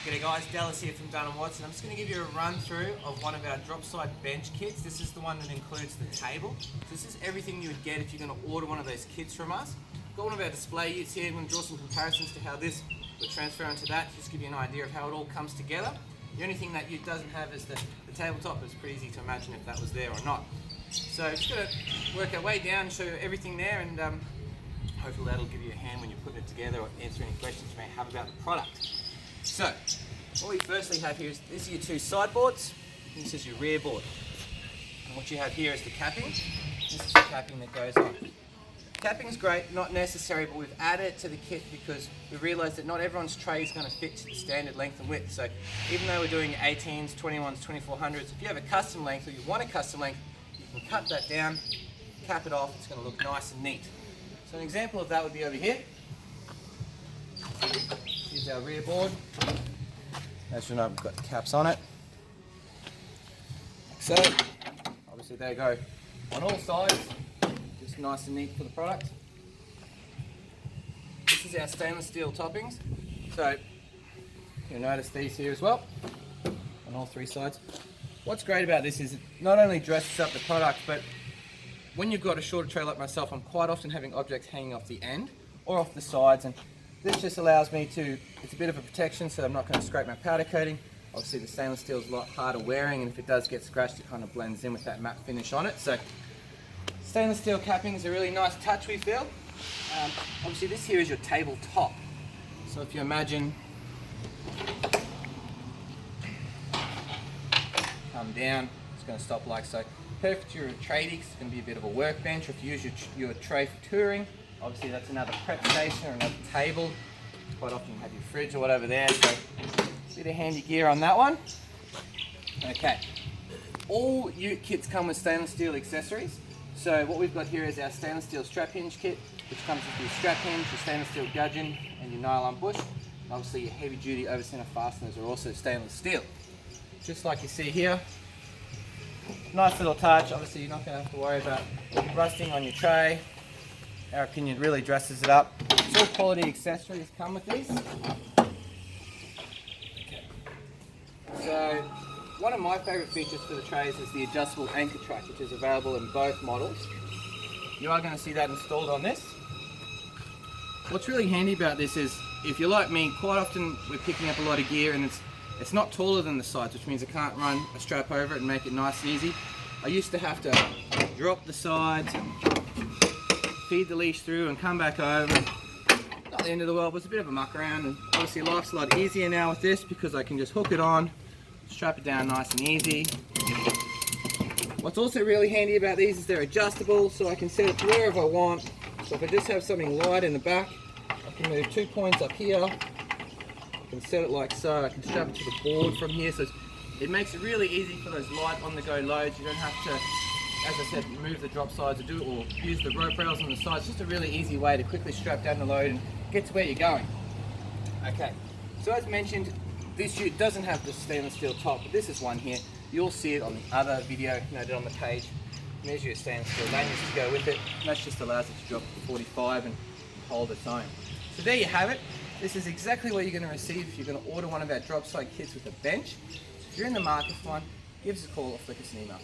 G'day guys, Dallas here from Dunn and Watson. I'm just going to give you a run through of one of our drop side bench kits. This is the one that includes the table. So this is everything you would get if you're going to order one of those kits from us. Got one of our display units here. I'm going to draw some comparisons to how this would transfer onto that, just give you an idea of how it all comes together. The only thing that it doesn't have is the tabletop. It's pretty easy to imagine if that was there or not. So just going to work our way down and show you everything there, and hopefully that'll give you a hand when you're putting it together or answer any questions you may have about the product. So, what we firstly have here is, these are your two sideboards, this is your rear board. And what you have here is the capping. This is the capping that goes on. Capping is great, not necessary, but we've added it to the kit because we realised that not everyone's tray is going to fit to the standard length and width. So even though we're doing 18s, 21s, 2400s, if you have a custom length or you want a custom length, you can cut that down, cap it off, it's going to look nice and neat. So an example of that would be over here. Here's our rear board. As you know, we've got the caps on it. Like so. Obviously they go on all sides, just nice and neat for the product. This is our stainless steel toppings. So you'll notice these here as well, on all three sides. What's great about this is it not only dresses up the product, but when you've got a shorter tray like myself, I'm quite often having objects hanging off the end or off the sides, and this just allows me to, it's a bit of a protection so I'm not going to scrape my powder coating. Obviously the stainless steel is a lot harder wearing, and if it does get scratched it kind of blends in with that matte finish on it. So stainless steel capping is a really nice touch, we feel. Obviously this here is your tabletop. So if you imagine, come down, it's going to stop like so. Perfect for your tradie, it's going to be a bit of a workbench, or if you use your tray for touring. Obviously that's another prep station or another table. Quite often you have your fridge or whatever there, so a bit of handy gear on that one. Okay, all ute kits come with stainless steel accessories. So what we've got here is our stainless steel strap hinge kit, which comes with your strap hinge, your stainless steel gudgeon, and your nylon bush. And obviously your heavy duty over center fasteners are also stainless steel. Just like you see here. Nice little touch. Obviously you're not going to have to worry about rusting on your tray. Our opinion really dresses it up. All quality accessories come with these. Okay. So one of my favourite features for the trays is the adjustable anchor track, which is available in both models. You are going to see that installed on this. What's really handy about this is, if you're like me, quite often we're picking up a lot of gear and it's not taller than the sides, which means I can't run a strap over it and make it nice and easy. I used to have to drop the sides, feed the leash through and come back over. Not the end of the world, but it's a bit of a muck around, and obviously life's a lot easier now with this because I can just hook it on, strap it down nice and easy. What's also really handy about these is they're adjustable, so I can set it to wherever I want. So if I just have something light in the back, I can move 2 points up here. I can set it like so, I can strap it to the board from here, so it makes it really easy for those light on-the-go loads. You don't have to, as I said, move the drop sides or use the rope rails on the sides. Just a really easy way to quickly strap down the load and get to where you're going. Okay, so as mentioned, this ute doesn't have the stainless steel top, but this is one here. You'll see it on the other video noted on the page. There's your stainless steel lanyards to go with it. And that just allows it to drop to 45 and hold its own. So there you have it. This is exactly what you're going to receive if you're going to order one of our drop side kits with a bench. If you're in the market for one, give us a call or flick us an email.